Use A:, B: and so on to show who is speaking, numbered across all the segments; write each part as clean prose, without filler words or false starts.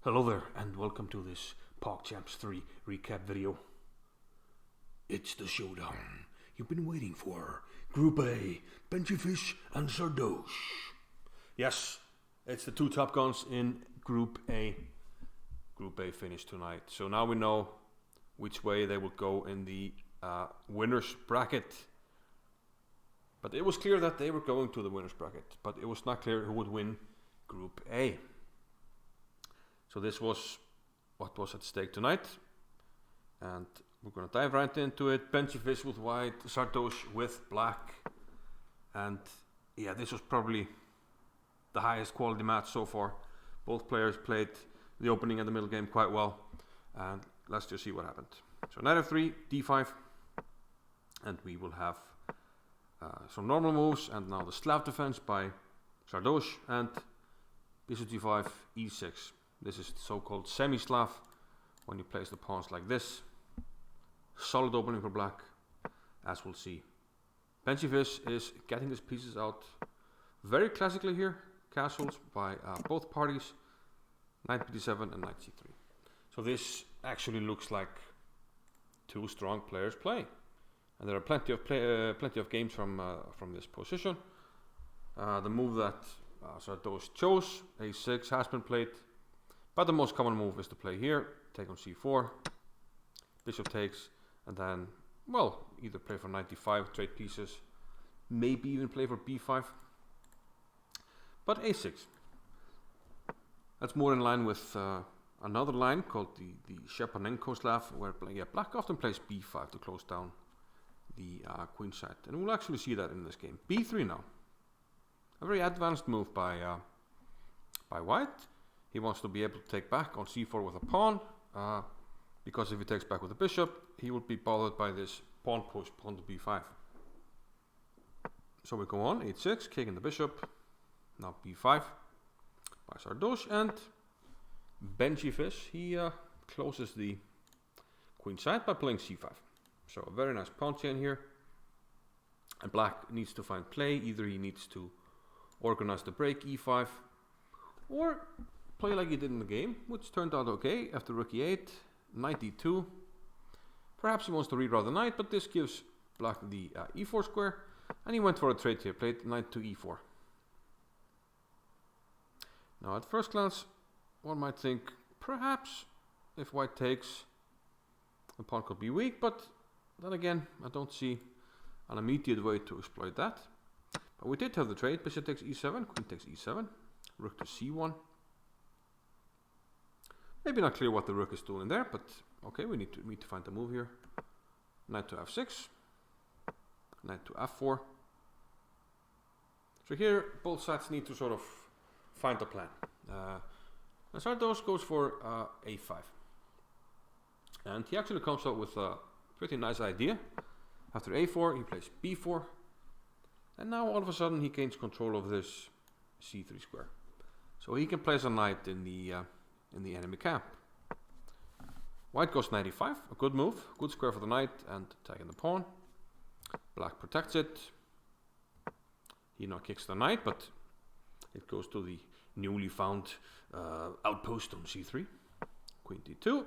A: Hello there and welcome to this PogChamps 3 recap video. It's the showdown you've been waiting for. Group A, Benjyfishy and Sardoche. Yes, it's the two top guns in Group A. Group A finished tonight. So now we know which way they will go in the winners bracket. But it was clear that they were going to the winners bracket. But it was not clear who would win Group A. So this was what was at stake tonight, and we're going to dive right into it. Benjyfishy with white, Sardoche with black, and yeah, this was probably the highest quality match so far. Both players played the opening and the middle game quite well, and let's just see what happened. So knight f3, d5, and we will have some normal moves, and now the Slav defense by Sardoche, and bishop g5, e6. This is the so-called semi-Slav, when you place the pawns like this. Solid opening for black, as we'll see. Benjyfishy is getting his pieces out very classically here. Castles by both parties. Knight b7 and knight c3. So this actually looks like two strong players play, and there are plenty of games from this position. The move that Sardoche chose, a6, has been played. But the most common move is to play here, take on c4, bishop takes, and then, well, either play for knight d5, trade pieces, maybe even play for b5. But a6. That's more in line with another line called the Shepanenko Slav, where black often plays b5 to close down the queen side. And we'll actually see that in this game. b3 now. A very advanced move by white. He wants to be able to take back on c4 with a pawn, because if he takes back with a bishop, he would be bothered by this pawn push, pawn to b5. So we go on, h6, kicking the bishop, now b5 by Sardoche, and Benjyfishy, he closes the queen side by playing c5. So a very nice pawn chain here, and black needs to find play. Either he needs to organize the break, e5, or play like he did in the game, which turned out okay after rook e8, knight d2. Perhaps he wants to redraw the knight, but this gives black the e4 square, and he went for a trade here, played knight to e4. Now at first glance, one might think perhaps if white takes, the pawn could be weak, but then again, I don't see an immediate way to exploit that. But we did have the trade, bishop takes e7, queen takes e7, rook to c1. Maybe not clear what the rook is doing there, but okay, we need to find the move here. Knight to f6, knight to f4. So here, both sides need to sort of find a plan. And Sardoche goes for a5. And he actually comes up with a pretty nice idea. After a4, he plays b4. And now all of a sudden he gains control of this c3 square. So he can place a knight in the enemy camp. White goes knight e5, a good move, good square for the knight and taking the pawn. Black protects it. He now kicks the knight, but it goes to the newly found outpost on c3. Queen d2,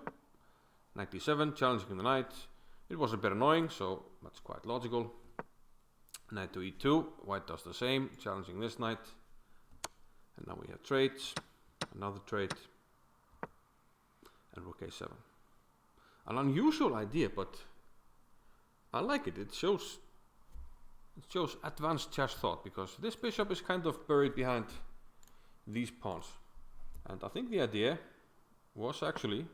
A: knight d7, challenging the knight. It was a bit annoying, so that's quite logical. Knight to e2, white does the same, challenging this knight. And now we have trades, another trade, and rook a7. An unusual idea, but I like it. It shows advanced chess thought, because this bishop is kind of buried behind these pawns. And I think the idea was actually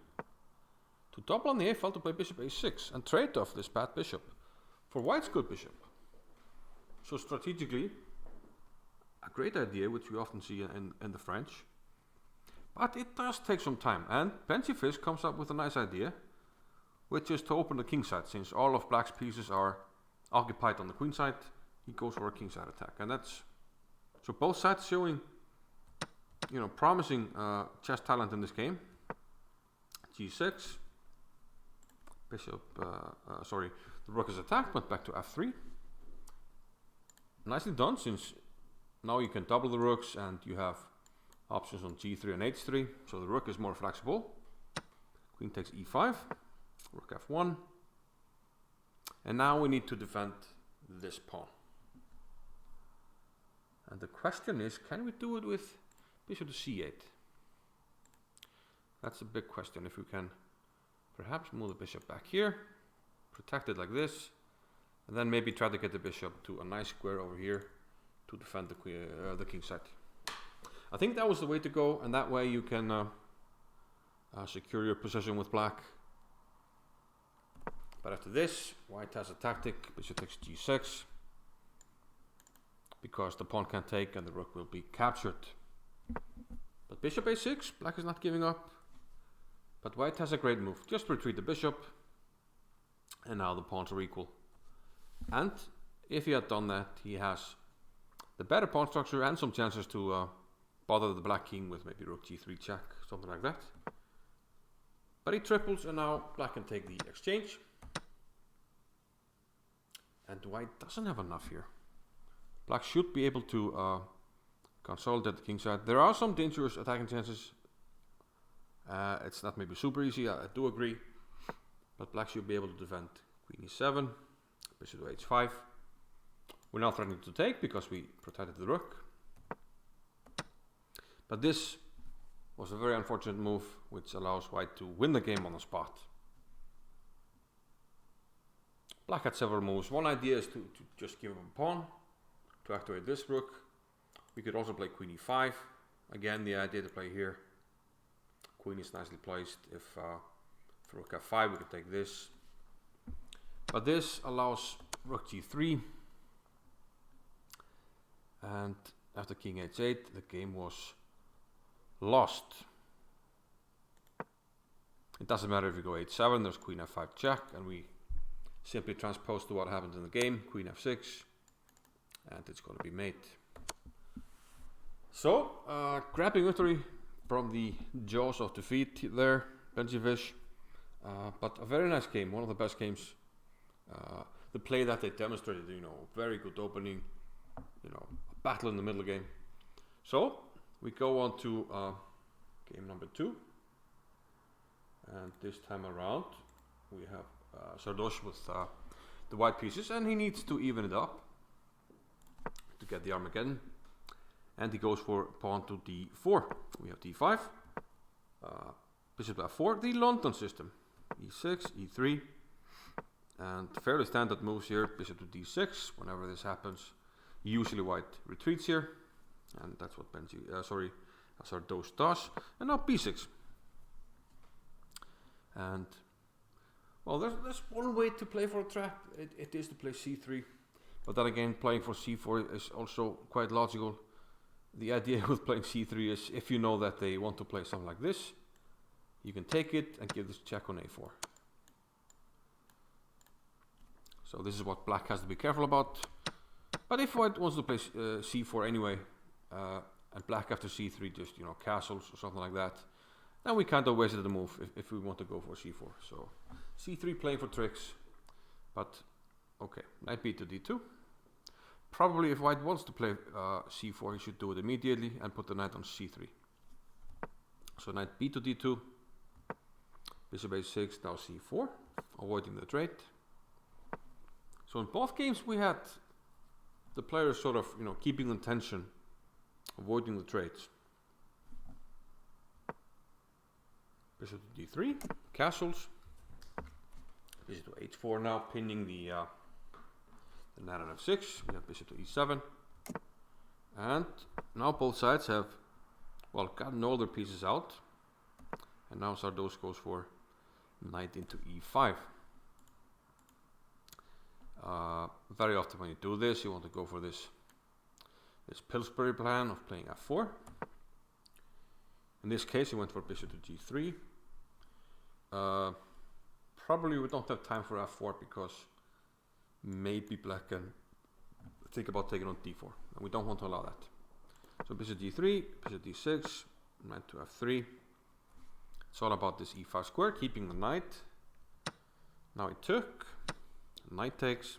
A: to double on the a-file to play bishop a6 and trade off this bad bishop for white's good bishop. So strategically, a great idea, which we often see in the French. But it does take some time, and Benjyfishy comes up with a nice idea, which is to open the king side. Since all of black's pieces are occupied on the queen side, he goes for a king side attack, and that's so both sides showing, promising chess talent in this game. G6, bishop. The rook is attacked, went back to f3. Nicely done, since now you can double the rooks and you have options on g3 and h3, so the rook is more flexible. Queen takes e5, rook f1, and now we need to defend this pawn. And the question is, can we do it with bishop to c8? That's a big question. If we can perhaps move the bishop back here, protect it like this, and then maybe try to get the bishop to a nice square over here to defend the king side. I think that was the way to go, and that way you can secure your position with black. But after this, white has a tactic, bishop takes g6, because the pawn can't take and the rook will be captured. But bishop a6, black is not giving up. But white has a great move, just retreat the bishop, and now the pawns are equal. And if he had done that, he has the better pawn structure and some chances to bother the black king with maybe rook g3 check, something like that. But he triples, and now black can take the exchange. And white doesn't have enough here. Black should be able to consolidate the king side. There are some dangerous attacking chances. It's not maybe super easy, I do agree. But black should be able to defend queen e7, bishop to h5. We're now threatening to take because we protected the rook. But this was a very unfortunate move, which allows white to win the game on the spot. Black had several moves. One idea is to just give him a pawn to activate this rook. We could also play queen e5. Again, the idea to play here. Queen is nicely placed. If for rook f5, we could take this. But this allows rook g3. And after king h8, the game was lost. It doesn't matter if you go h7, there's queen f5 check, and we simply transpose to what happens in the game, queen f6, and it's going to be mate. So, grabbing victory from the jaws of defeat there, Benjyfish. But a very nice game, one of the best games. The play that they demonstrated, very good opening, a battle in the middle game. So, we go on to game number 2. And this time around, we have Sardoche with the white pieces, and he needs to even it up to get the Armageddon. And he goes for pawn to d4. We have d5, bishop to f4, the London system, e6, e3, and fairly standard moves here, bishop to d6. Whenever this happens, usually white retreats here, and that's what Sardoche does. And now b6. And well, there's one way to play for a trap. It is to play c3, but then again, playing for c4 is also quite logical. The idea with playing c3 is if you know that they want to play something like this, you can take it and give this check on a4. So this is what black has to be careful about. But if white wants to play c4 anyway, and black after c3 just castles or something like that, then we kind of wasted the move if we want to go for c4. So c3 playing for tricks, but okay, knight b to d2. Probably if white wants to play c4, he should do it immediately and put the knight on c3. So knight b to d2, bishop a6, now c4, avoiding the trade. So in both games we had the players sort of keeping the tension, avoiding the trades. Bishop to d3, castles. Bishop to h4 now, pinning the knight on f6. We have bishop to e7. And now both sides have, gotten all their pieces out. And now Sardoche goes for knight into e5. Very often when you do this, you want to go for this Pillsbury plan of playing f4. In this case, he went for bishop to g3. Probably we don't have time for f4 because maybe black can think about taking on d4, and we don't want to allow that. So bishop d3, bishop d6, knight to f3. It's all about this e5 square, keeping the knight. Now he took, knight takes,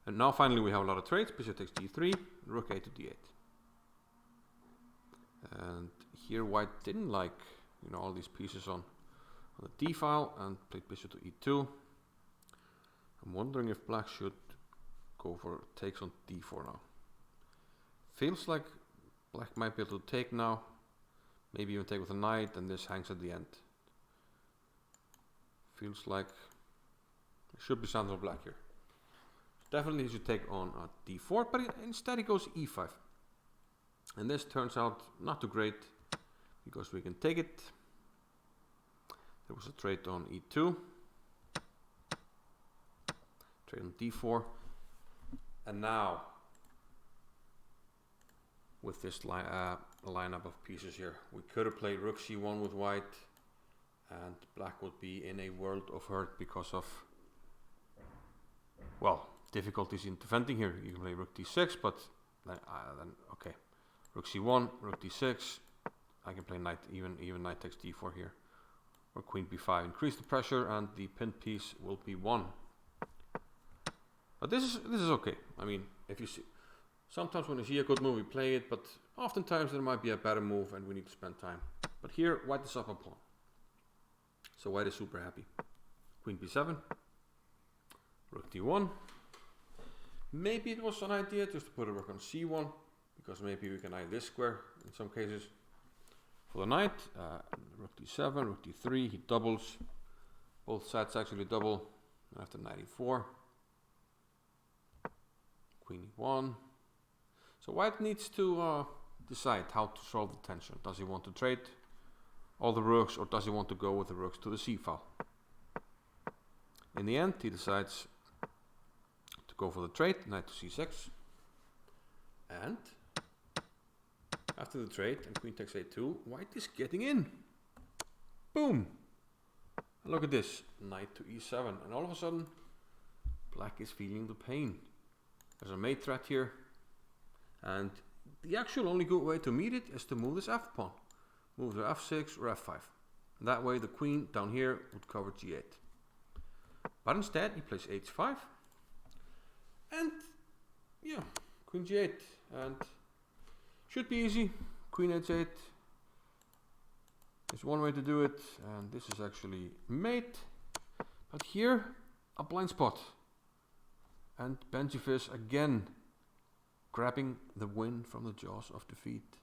A: and now finally we have a lot of trades. Bishop takes d3, rook a to d8.
B: And here white didn't like, you know, all these pieces on the d file and played bishop to e2. I'm wondering if black should go for takes on d4 now. Feels like black might be able to take now. Maybe even take with a knight, and this hangs at the end. Feels like there should be something for black here. Definitely he should take on d4, but instead he goes e5. And this turns out not too great, because we can take it. There was a trade on e2. Trade on d4. And now, with this lineup of pieces here, we could have played rook c1 with white, and black would be in a world of hurt because of, well, difficulties in defending here. You can play rook d6, but then okay, rook c1, rook d6. I can play knight, even knight takes d4 here, or queen b5. Increase the pressure, and the pinned piece will be won. But this is okay. I mean, if you see, sometimes when you see a good move, we play it, but oftentimes there might be a better move, and we need to spend time. But here, white is up a pawn, so white is super happy. Queen b7, rook d1. Maybe it was an idea just to put a rook on c1, because maybe we can eye this square in some cases. For the knight, rook d7, rook d3, he doubles. Both sides actually double. After knight e4, queen e1. So white needs to decide how to solve the tension. Does he want to trade all the rooks, or does he want to go with the rooks to the c file? In the end, he decides to go for the trade, knight to c6. And after the trade and queen takes a2, white is getting in. Boom! And look at this, knight to e7, and all of a sudden black is feeling the pain. There's a mate threat here, and the actual only good way to meet it is to move this f pawn. Move to f6 or f5. And that way the queen down here would cover g8. But instead he plays h5, and yeah, queen g8, and should be easy. Queen h8 is one way to do it, and this is actually mate. But here, a blind spot. And Benjyfishy again grabbing the win from the jaws of defeat.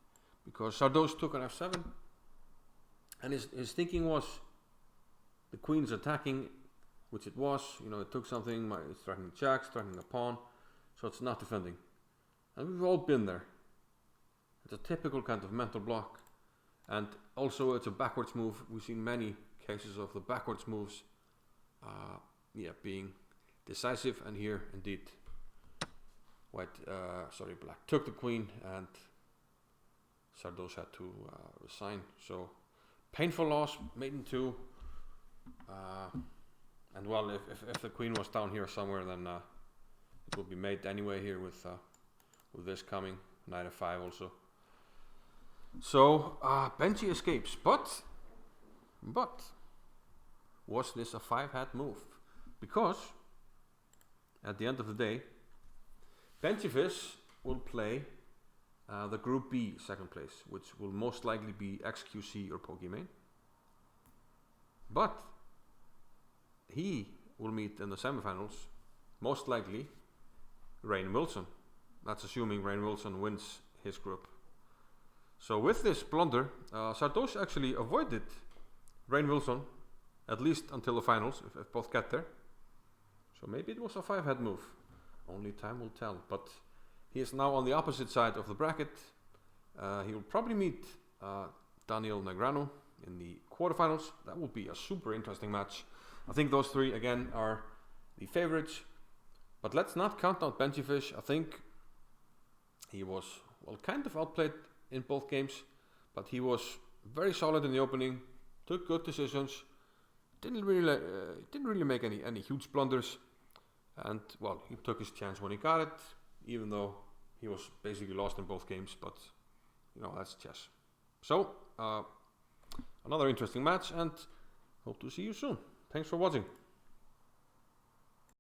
B: Because Sardoche took on f7, and his thinking was the queen's attacking, which it was. You know, it took something, it's threatening jacks, threatening a pawn, so it's not defending. And we've all been there. It's a typical kind of mental block, and also it's a backwards move. We've seen many cases of the backwards moves being decisive, and here indeed black took the queen, and Sardoche had to resign. So painful loss, mate in 2, and well, if the queen was down here somewhere, then it would be mate anyway here with this coming, knight f5 also. So Benji escapes, but was this a 5-hat move? Because at the end of the day, Benjyfishy will play the Group B second place, which will most likely be XQC or PogChamps. But he will meet in the semifinals, most likely, Rainn Wilson. That's assuming Rainn Wilson wins his group. So with this blunder, Sardoche actually avoided Rainn Wilson, at least until the finals, if both get there. So maybe it was a 5-hat move. Only time will tell. But he is now on the opposite side of the bracket. He will probably meet Daniel Negreanu in the quarterfinals. That will be a super interesting match. I think those three, again, are the favorites. But let's not count out Benjyfishy. I think he was, well, kind of outplayed in both games, but he was very solid in the opening, took good decisions, didn't really make any huge blunders, and well, he took his chance when he got it, even though he was basically lost in both games. But you know, that's chess. So another interesting match, and hope to see you soon. Thanks for watching.